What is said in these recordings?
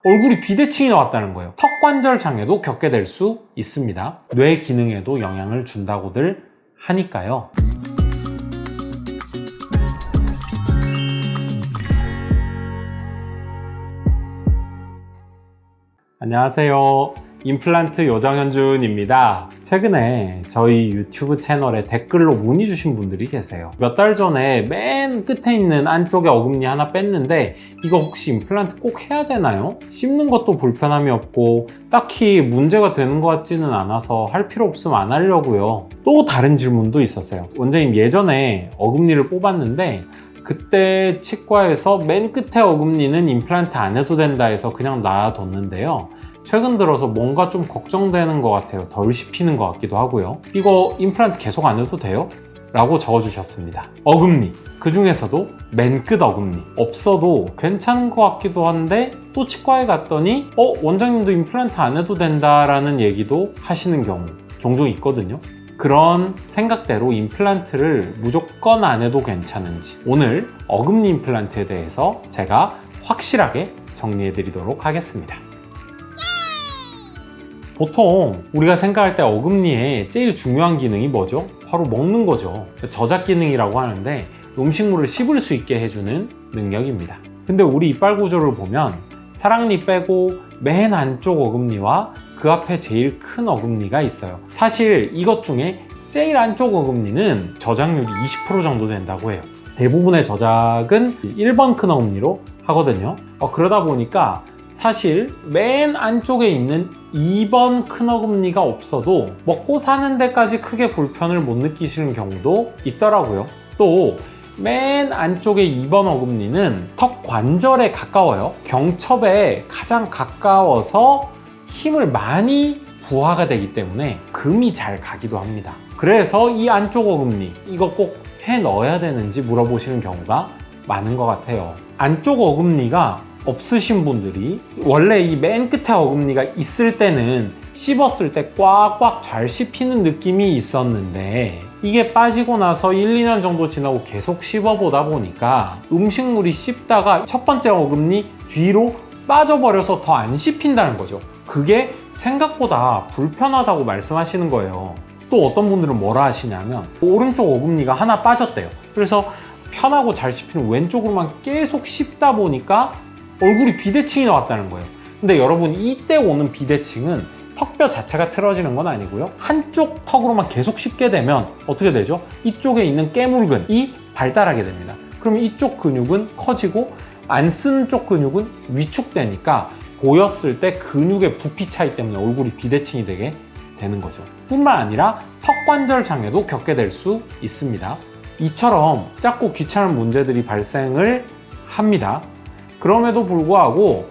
얼굴이 비대칭이 나왔다는 거예요. 턱관절 장애도 겪게 될 수 있습니다. 뇌 기능에도 영향을 준다고들 하니까요. 안녕하세요. 임플란트 요정현준입니다. 최근에 저희 유튜브 채널에 댓글로 문의 주신 분들이 계세요. 몇 달 전에 맨 끝에 있는 안쪽에 어금니 하나 뺐는데 이거 혹시 임플란트 꼭 해야 되나요? 씹는 것도 불편함이 없고 딱히 문제가 되는 것 같지는 않아서 할 필요 없으면 안 하려고요. 또 다른 질문도 있었어요. 원장님, 예전에 어금니를 뽑았는데 그때 치과에서 맨 끝에 어금니는 임플란트 안 해도 된다 해서 그냥 놔뒀는데요. 최근 들어서 뭔가 좀 걱정되는 것 같아요. 덜 씹히는 것 같기도 하고요. 이거 임플란트 계속 안 해도 돼요? 라고 적어주셨습니다. 어금니, 그 중에서도 맨 끝 어금니 없어도 괜찮은 것 같기도 한데 또 치과에 갔더니 원장님도 임플란트 안 해도 된다라는 얘기도 하시는 경우 종종 있거든요. 그런 생각대로 임플란트를 무조건 안 해도 괜찮은지 오늘 어금니 임플란트에 대해서 제가 확실하게 정리해 드리도록 하겠습니다. 보통 우리가 생각할 때 어금니의 제일 중요한 기능이 뭐죠? 바로 먹는 거죠. 저작 기능이라고 하는데 음식물을 씹을 수 있게 해주는 능력입니다. 근데 우리 이빨 구조를 보면 사랑니 빼고 맨 안쪽 어금니와 그 앞에 제일 큰 어금니가 있어요. 사실 이것 중에 제일 안쪽 어금니는 저작률이 20% 정도 된다고 해요. 대부분의 저작은 1번 큰 어금니로 하거든요. 그러다 보니까 사실 맨 안쪽에 있는 2번 큰 어금니가 없어도 먹고 사는 데까지 크게 불편을 못 느끼시는 경우도 있더라고요. 또 맨 안쪽에 2번 어금니는 턱 관절에 가까워요. 경첩에 가장 가까워서 힘을 많이 부하가 되기 때문에 금이 잘 가기도 합니다. 그래서 이 안쪽 어금니 이거 꼭 해 넣어야 되는지 물어보시는 경우가 많은 것 같아요. 안쪽 어금니가 없으신 분들이 원래 이 맨 끝에 어금니가 있을 때는 씹었을 때 꽉꽉 잘 씹히는 느낌이 있었는데 이게 빠지고 나서 1, 2년 정도 지나고 계속 씹어보다 보니까 음식물이 씹다가 첫 번째 어금니 뒤로 빠져버려서 더 안 씹힌다는 거죠. 그게 생각보다 불편하다고 말씀하시는 거예요. 또 어떤 분들은 뭐라 하시냐면 오른쪽 어금니가 하나 빠졌대요. 그래서 편하고 잘 씹히는 왼쪽으로만 계속 씹다 보니까 얼굴이 비대칭이 나왔다는 거예요. 근데 여러분, 이때 오는 비대칭은 턱뼈 자체가 틀어지는 건 아니고요. 한쪽 턱으로만 계속 씹게 되면 어떻게 되죠? 이쪽에 있는 깨물근이 발달하게 됩니다. 그럼 이쪽 근육은 커지고 안 쓰는 쪽 근육은 위축되니까 보였을 때 근육의 부피 차이 때문에 얼굴이 비대칭이 되게 되는 거죠. 뿐만 아니라 턱관절 장애도 겪게 될 수 있습니다. 이처럼 작고 귀찮은 문제들이 발생을 합니다. 그럼에도 불구하고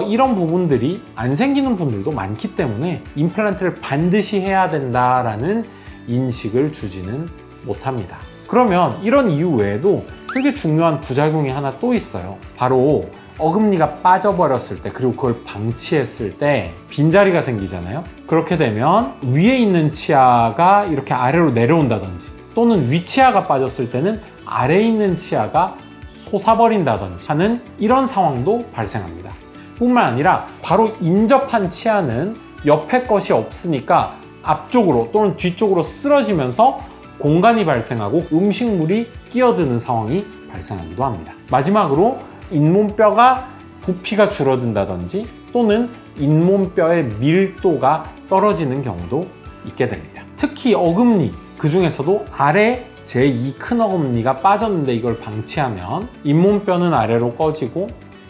이런 부분들이 안 생기는 분들도 많기 때문에 임플란트를 반드시 해야 된다라는 인식을 주지는 못합니다. 그러면 이런 이유 외에도 되게 중요한 부작용이 하나 또 있어요. 바로 어금니가 빠져버렸을 때, 그리고 그걸 방치했을 때 빈자리가 생기잖아요. 그렇게 되면 위에 있는 치아가 이렇게 아래로 내려온다든지, 또는 위치아가 빠졌을 때는 아래에 있는 치아가 솟아버린다든지 하는 이런 상황도 발생합니다. 뿐만 아니라 바로 인접한 치아는 옆에 것이 없으니까 앞쪽으로 또는 뒤쪽으로 쓰러지면서 공간이 발생하고 음식물이 끼어드는 상황이 발생하기도 합니다. 마지막으로 잇몸뼈가 부피가 줄어든다든지 또는 잇몸뼈의 밀도가 떨어지는 경우도 있게 됩니다. 특히 어금니, 그 중에서도 아래 제2 큰 어금니가 빠졌는데 이걸 방치하면 잇몸뼈는 아래로 꺼지고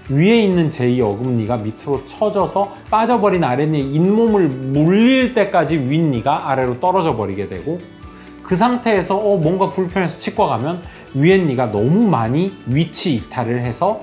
위에 있는 제2 어금니가 밑으로 처져서 빠져버린 아랫니의 잇몸을 물릴 때까지 윗니가 아래로 떨어져 버리게 되고, 그 상태에서 뭔가 불편해서 치과 가면 위에니가 너무 많이 위치 이탈을 해서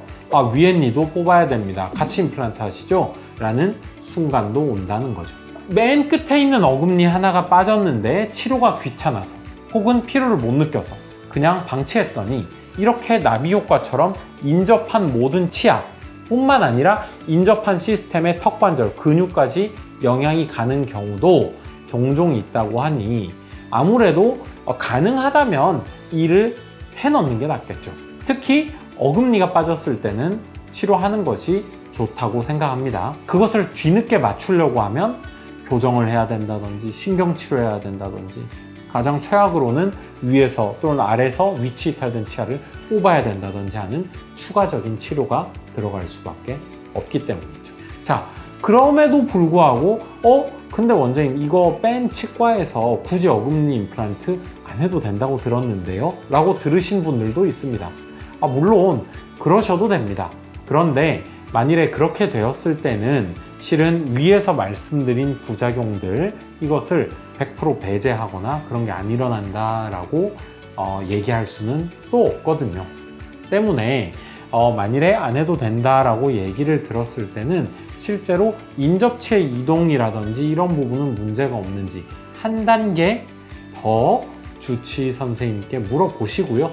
위에니도 뽑아야 됩니다. 같이 임플란트 하시죠? 라는 순간도 온다는 거죠. 맨 끝에 있는 어금니 하나가 빠졌는데 치료가 귀찮아서 혹은 필요를 못 느껴서 그냥 방치했더니 이렇게 나비 효과처럼 인접한 모든 치아 뿐만 아니라 인접한 시스템의 턱관절, 근육까지 영향이 가는 경우도 종종 있다고 하니 아무래도 가능하다면 이를 해놓는 게 낫겠죠. 특히 어금니가 빠졌을 때는 치료하는 것이 좋다고 생각합니다. 그것을 뒤늦게 맞추려고 하면 교정을 해야 된다든지 신경치료해야 된다든지 가장 최악으로는 위에서 또는 아래에서 위치 이탈된 치아를 뽑아야 된다든지 하는 추가적인 치료가 들어갈 수밖에 없기 때문이죠. 자, 그럼에도 불구하고 근데 원장님 이거 뺀 치과에서 굳이 어금니 임플란트 안 해도 된다고 들었는데요? 라고 들으신 분들도 있습니다. 물론 그러셔도 됩니다. 그런데 만일에 그렇게 되었을 때는 실은 위에서 말씀드린 부작용들 이것을 100% 배제하거나 그런 게 안 일어난다라고 얘기할 수는 또 없거든요. 때문에 만일에 안 해도 된다라고 얘기를 들었을 때는 실제로 인접치의 이동이라든지 이런 부분은 문제가 없는지 한 단계 더 주치 선생님께 물어보시고요.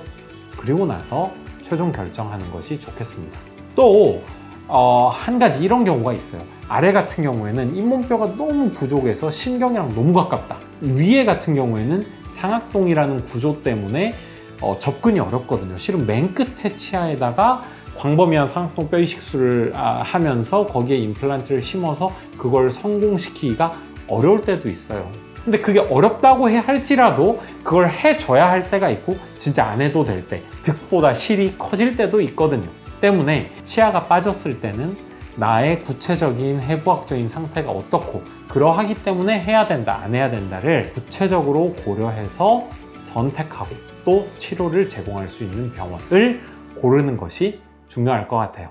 그리고 나서 최종 결정하는 것이 좋겠습니다. 또 한 가지 이런 경우가 있어요. 아래 같은 경우에는 잇몸뼈가 너무 부족해서 신경이랑 너무 가깝다. 위에 같은 경우에는 상악동이라는 구조 때문에 접근이 어렵거든요. 실은 맨 끝에 치아에다가 광범위한 상악동 뼈 이식술을 하면서 거기에 임플란트를 심어서 그걸 성공시키기가 어려울 때도 있어요. 근데 그게 어렵다고 할지라도 그걸 해줘야 할 때가 있고 진짜 안 해도 될 때, 득보다 실이 커질 때도 있거든요. 때문에 치아가 빠졌을 때는 나의 구체적인 해부학적인 상태가 어떻고 그러하기 때문에 해야 된다 안 해야 된다를 구체적으로 고려해서 선택하고 또 치료를 제공할 수 있는 병원을 고르는 것이 중요할 것 같아요.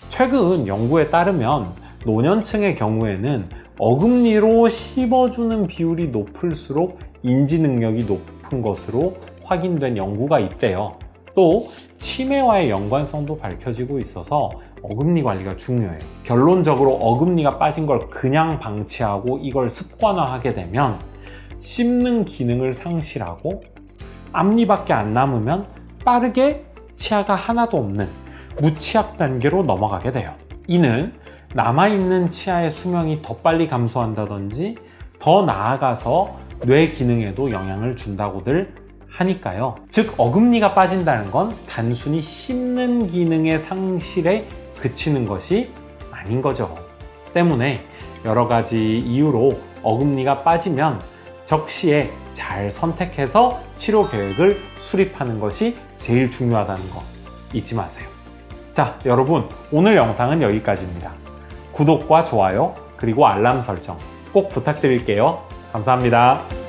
최근 연구에 따르면 노년층의 경우에는 어금니로 씹어주는 비율이 높을수록 인지 능력이 높은 것으로 확인된 연구가 있대요. 또 치매와의 연관성도 밝혀지고 있어서 어금니 관리가 중요해요. 결론적으로 어금니가 빠진 걸 그냥 방치하고 이걸 습관화하게 되면 씹는 기능을 상실하고 앞니밖에 안 남으면 빠르게 치아가 하나도 없는 무치약 단계로 넘어가게 돼요. 이는 남아있는 치아의 수명이 더 빨리 감소한다든지 더 나아가서 뇌 기능에도 영향을 준다고들 하니까요. 즉 어금니가 빠진다는 건 단순히 씹는 기능의 상실에 그치는 것이 아닌 거죠. 때문에 여러 가지 이유로 어금니가 빠지면 적시에 잘 선택해서 치료 계획을 수립하는 것이 제일 중요하다는 거 잊지 마세요. 자, 여러분 오늘 영상은 여기까지입니다. 구독과 좋아요 그리고 알람 설정 꼭 부탁드릴게요. 감사합니다.